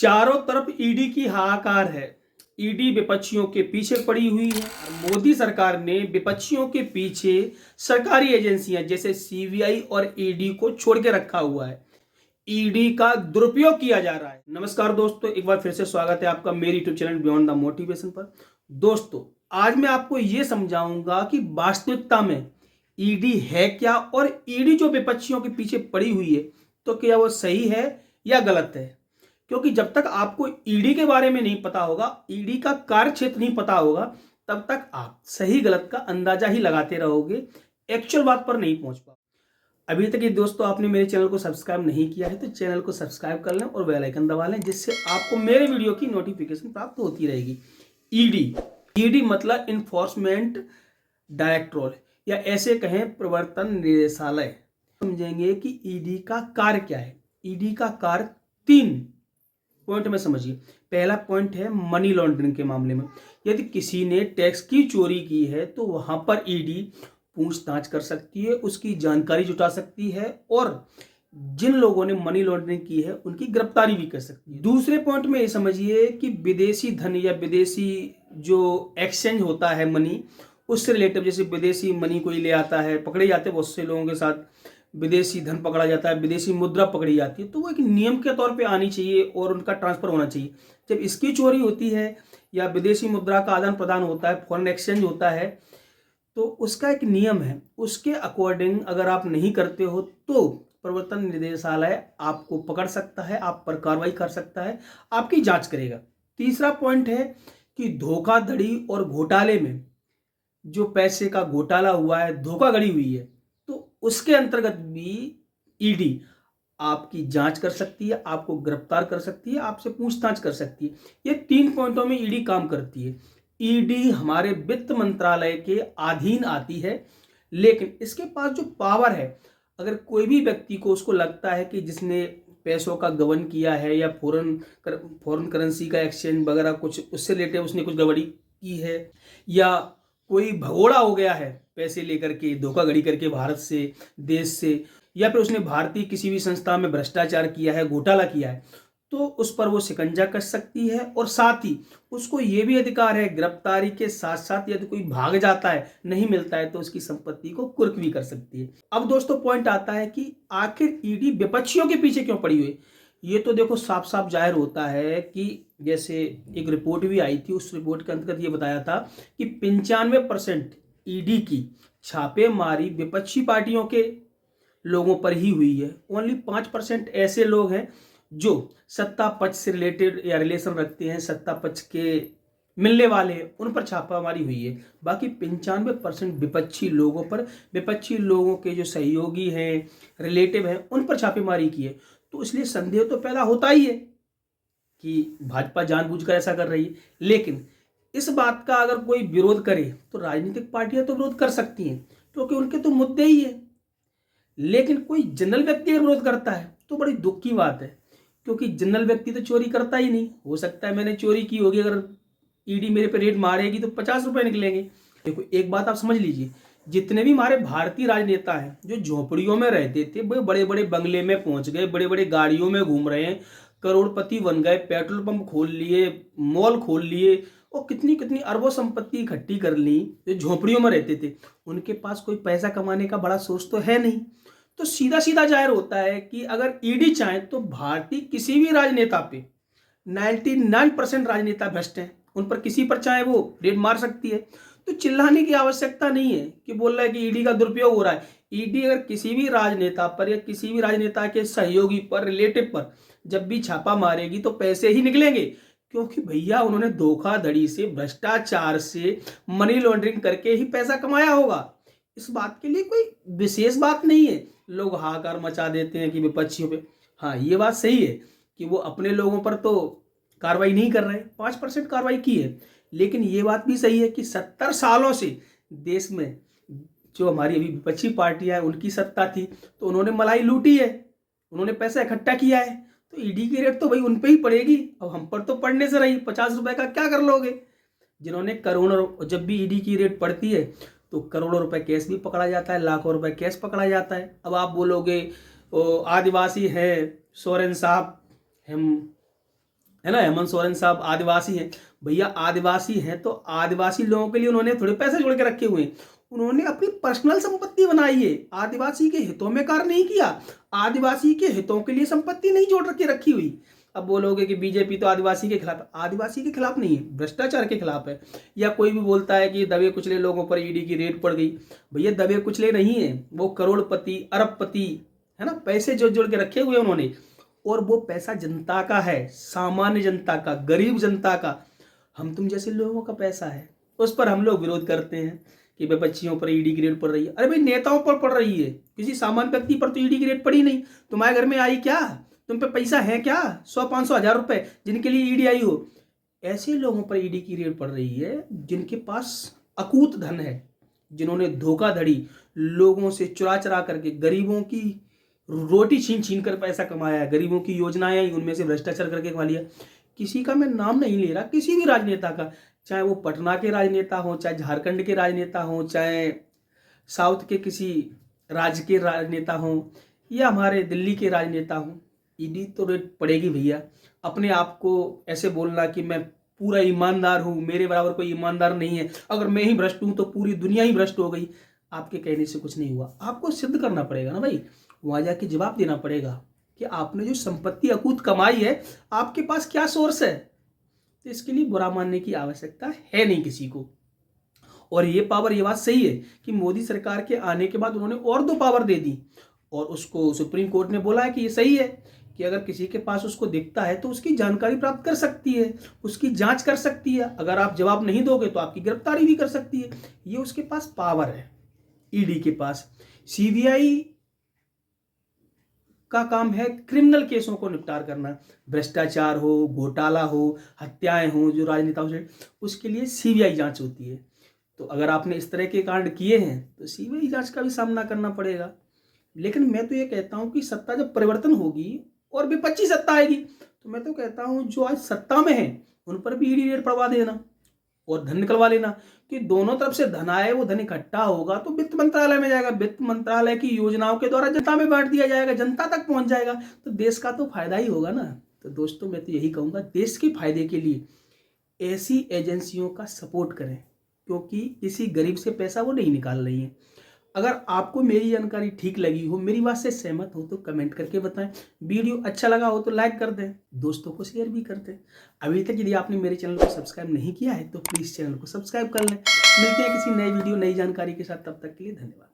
चारों तरफ ईडी की हाहाकार है। ईडी विपक्षियों के पीछे पड़ी हुई है। मोदी सरकार ने विपक्षियों के पीछे सरकारी एजेंसियां जैसे सीबीआई और ईडी को छोड़ के रखा हुआ है। ईडी का दुरुपयोग किया जा रहा है। नमस्कार दोस्तों, एक बार फिर से स्वागत है आपका मेरे YouTube channel beyond the motivation पर। दोस्तों, आज मैं आपको यह समझाऊंगा कि वास्तविकता में ईडी है क्या और ईडी जो विपक्षियों के पीछे पड़ी हुई है तो क्या वो सही है या गलत है। क्योंकि जब तक आपको ईडी के बारे में नहीं पता होगा, ईडी का कार्य क्षेत्र नहीं पता होगा, तब तक आप सही गलत का अंदाजा ही लगाते रहोगे, एक्चुअल बात पर नहीं पहुंच पाओगे। अभी तक ये दोस्तों आपने मेरे चैनल को सब्सक्राइब नहीं किया है तो चैनल को सब्सक्राइब कर लें और बेल आइकन दबा लें, जिससे आपको मेरे वीडियो की नोटिफिकेशन प्राप्त होती रहेगी। ईडी मतलब इन्फोर्समेंट डायरेक्टोरेट या ऐसे कहें प्रवर्तन निदेशालय। समझेंगे कि ईडी का कार्य क्या है। ईडी का कार्य 3 पॉइंट में समझिए। पहला पॉइंट है मनी लॉन्ड्रिंग के मामले में। यदि किसी ने टैक्स की चोरी की है तो वहां पर ईडी पूछताछ कर सकती है, उसकी जानकारी जुटा सकती है और जिन लोगों ने मनी लॉन्ड्रिंग की है उनकी गिरफ्तारी भी कर सकती है। दूसरे पॉइंट में ये समझिए कि विदेशी धन या विदेशी जो एक्सचेंज होता है मनी, उससे रिलेटिव, जैसे विदेशी मनी कोई ले आता है, पकड़े जाते हैं बहुत से लोगों के साथ, विदेशी धन पकड़ा जाता है, विदेशी मुद्रा पकड़ी जाती है, तो वो एक नियम के तौर पे आनी चाहिए और उनका ट्रांसफर होना चाहिए। जब इसकी चोरी होती है या विदेशी मुद्रा का आदान प्रदान होता है, फॉरेन एक्सचेंज होता है, तो उसका एक नियम है, उसके अकॉर्डिंग अगर आप नहीं करते हो तो प्रवर्तन निदेशालय आपको पकड़ सकता है, आप पर कार्रवाई कर सकता है, आपकी जांच करेगा। तीसरा पॉइंट है कि धोखाधड़ी और घोटाले में जो पैसे का घोटाला हुआ है, धोखाधड़ी हुई है, तो उसके अंतर्गत भी ईडी आपकी जांच कर सकती है, आपको गिरफ्तार कर सकती है, आपसे पूछताछ कर सकती है। ये 3 पॉइंटों में ईडी काम करती है। ईडी हमारे वित्त मंत्रालय के अधीन आती है, लेकिन इसके पास जो पावर है, अगर कोई भी व्यक्ति को उसको लगता है कि जिसने पैसों का गबन किया है या फॉरेन करेंसी का एक्सचेंज वगैरह कुछ उससे रिलेटेड उसने कुछ गड़बड़ी की है, या कोई भगोड़ा हो गया है पैसे लेकर के धोखाधड़ी करके भारत से, देश से, या फिर उसने भारतीय किसी भी संस्था में भ्रष्टाचार किया है, घोटाला किया है, तो उस पर वो शिकंजा कस सकती है। और साथ ही उसको ये भी अधिकार है, गिरफ्तारी के साथ साथ यदि कोई भाग जाता है, नहीं मिलता है, तो उसकी संपत्ति को कुर्क भी कर सकती है। अब दोस्तों पॉइंट आता है कि आखिर ईडी विपक्षियों के पीछे क्यों पड़ी हुई। ये तो देखो साफ साफ जाहिर होता है कि जैसे एक रिपोर्ट भी आई थी, उस रिपोर्ट के अंतर्गत ये बताया था कि 95% ईडी की छापेमारी विपक्षी पार्टियों के लोगों पर ही हुई है। ओनली 5% ऐसे लोग हैं जो सत्ता पक्ष से रिलेटेड या रिलेशन रखते हैं, सत्ता पक्ष के मिलने वाले हैं, उन पर छापामारी हुई है। बाकी 95% विपक्षी लोगों पर, विपक्षी लोगों के जो सहयोगी हैं, रिलेटिव हैं, उन पर छापेमारी की है। तो इसलिए संदेह तो पैदा होता ही है कि भाजपा जानबूझकर ऐसा कर रही है। लेकिन इस बात का अगर कोई विरोध करे तो राजनीतिक पार्टियां तो विरोध कर सकती हैं, क्योंकि उनके तो मुद्दे ही है। लेकिन कोई जनरल व्यक्ति अगर विरोध करता है तो बड़ी दुख की बात है, क्योंकि जनरल व्यक्ति तो चोरी करता ही नहीं। हो सकता है मैंने चोरी की होगी, अगर ईडी मेरे पे रेड मारेगी तो 50 रुपए निकलेंगे। देखो एक बात आप समझ लीजिए, जितने भी हमारे भारतीय राजनेता हैं जो झोपड़ियों में रहते थे, वो बड़े बड़े बंगले में पहुंच गए, बड़े बड़े गाड़ियों में घूम रहे हैं, करोड़पति बन गए, पेट्रोल पंप खोल लिए, मॉल खोल लिए और कितनी कितनी अरबों संपत्ति इकट्ठी कर ली। जो झोपड़ियों में रहते थे उनके पास कोई पैसा कमाने का बड़ा सोर्स तो है नहीं। तो सीधा सीधा जाहिर होता है कि अगर ईडी चाहे तो भारतीय किसी भी राजनेता पे 99% राजनेता भ्रष्ट हैं, उन पर किसी पर चाहे वो रेड मार सकती है। तो चिल्लाने की आवश्यकता नहीं है कि बोल रहा है कि ईडी का दुरुपयोग हो रहा है। ईडी अगर किसी भी राजनेता पर या किसी भी राजनेता के सहयोगी पर, रिलेटिव पर जब भी छापा मारेगी तो पैसे ही निकलेंगे, क्योंकि भैया उन्होंने धोखाधड़ी से, भ्रष्टाचार से, मनी लॉन्ड्रिंग करके ही पैसा कमाया होगा। इस बात के लिए कोई विशेष बात नहीं है। लोग हाहाकार मचा देते हैं कि विपक्षियों पे, हाँ ये बात सही है कि वो अपने लोगों पर तो कार्रवाई नहीं कर रहे, 5% कार्रवाई की है। लेकिन ये बात भी सही है कि 70 सालों से देश में जो हमारी अभी विपक्षी पार्टियां हैं उनकी सत्ता थी, तो उन्होंने मलाई लूटी है, उन्होंने पैसा इकट्ठा किया है, तो ईडी की रेट तो भाई उन पे ही पड़ेगी। अब हम पर तो पड़ने से रही, 50 रुपए का क्या कर लोगे। जिन्होंने करोड़ों, जब भी ईडी की रेट पड़ती है तो करोड़ों रुपए कैश भी पकड़ा जाता है, लाखों रुपए कैश पकड़ा जाता है। अब आप बोलोगे आदिवासी है, सोरेन साहब, हम है ना। हेमंत सोरेन साहब आदिवासी हैं, भैया आदिवासी हैं तो आदिवासी लोगों के लिए उन्होंने थोड़े पैसे जोड़ के रखे हुए हैं, उन्होंने अपनी पर्सनल संपत्ति बनाई है, आदिवासी के हितों में कार्य नहीं किया, आदिवासी के हितों के लिए संपत्ति नहीं जोड़ रखी रखी हुई। अब बोलोगे कि बीजेपी तो आदिवासी के खिलाफ है, आदिवासी के खिलाफ नहीं है, भ्रष्टाचार के खिलाफ है। या कोई भी बोलता है कि दबे कुचले लोगों पर ईडी की रेड पड़ गई, भैया दबे कुचले नहीं है, वो करोड़पति अरबपति है ना, पैसे जोड़ जोड़ के रखे हुए उन्होंने, और वो पैसा जनता का है, सामान्य जनता का, गरीब जनता का, हम तुम जैसे लोगों का पैसा है। उस पर हम लोग विरोध करते हैं कि विपक्षियों पर ईडी की रेड पड़ रही है। अरे भाई नेताओं पर पड़ रही है, किसी सामान्य व्यक्ति पर तो ईडी की रेड पड़ी नहीं। तुम्हारे घर में आई क्या? तुम पे पैसा है क्या? 100-500-1000 रुपए जिनके लिए ईडी आई हो, ऐसे लोगों पर ईडी की रेड पड़ रही है जिनके पास अकूत धन है, जिन्होंने धोखाधड़ी लोगों से चुरा चुरा करके गरीबों की रोटी छीन छीन कर पैसा कमाया है, गरीबों की योजनाएं आई उनमें से भ्रष्टाचार करके खा लिया। किसी का मैं नाम नहीं ले रहा, किसी भी राजनेता का, चाहे वो पटना के राजनेता हो, चाहे झारखंड के राजनेता हो, चाहे साउथ के किसी राज्य के राजनेता हो, या हमारे दिल्ली के राजनेता हो, ईडी तो रेट पड़ेगी भैया। अपने आप को ऐसे बोलना कि मैं पूरा ईमानदार हूँ, मेरे बराबर कोई ईमानदार नहीं है, अगर मैं ही भ्रष्ट हूँ तो पूरी दुनिया ही भ्रष्ट हो गई, आपके कहने से कुछ नहीं हुआ। आपको सिद्ध करना पड़ेगा ना भाई, वहां जाके जवाब देना पड़ेगा कि आपने जो संपत्ति अकूत कमाई है, आपके पास क्या सोर्स है। तो इसके लिए बुरा मानने की आवश्यकता है नहीं किसी को। और ये पावर, ये बात सही है कि मोदी सरकार के आने के बाद उन्होंने और 2 पावर दे दी, और उसको सुप्रीम कोर्ट ने बोला है कि ये सही है कि अगर किसी के पास उसको दिखता है तो उसकी जानकारी प्राप्त कर सकती है, उसकी जांच कर सकती है, अगर आप जवाब नहीं दोगे तो आपकी गिरफ्तारी भी कर सकती है। ये उसके पास पावर है, ईडी के पास। सीबीआई का काम है क्रिमिनल केसों को निपटार करना, भ्रष्टाचार हो, घोटाला हो, हत्याएं हो जो राजनेताओं से, उसके लिए सीबीआई जांच होती है। तो अगर आपने इस तरह के कांड किए हैं तो सीबीआई जांच का भी सामना करना पड़ेगा। लेकिन मैं तो ये कहता हूं कि सत्ता जब परिवर्तन होगी और विपक्षी सत्ता आएगी, तो मैं तो कहता हूं जो आज सत्ता में है उन पर भी ईडी रेड पड़वा देना और धन निकलवा लेना, कि दोनों तरफ से धन आए, वो धन इकट्ठा होगा तो वित्त मंत्रालय में जाएगा, वित्त मंत्रालय की योजनाओं के द्वारा जनता में बांट दिया जाएगा, जनता तक पहुंच जाएगा, तो देश का तो फायदा ही होगा ना। तो दोस्तों मैं तो यही कहूंगा, देश के फायदे के लिए ऐसी एजेंसियों का सपोर्ट करें, क्योंकि किसी गरीब से पैसा वो नहीं निकाल रही है। अगर आपको मेरी जानकारी ठीक लगी हो, मेरी बात से सहमत हो, तो कमेंट करके बताएं। वीडियो अच्छा लगा हो तो लाइक कर दें, दोस्तों को शेयर भी कर दें। अभी तक यदि आपने मेरे चैनल को सब्सक्राइब नहीं किया है तो प्लीज़ चैनल को सब्सक्राइब कर लें। मिलते हैं किसी नई वीडियो, नई जानकारी के साथ, तब तक के लिए धन्यवाद।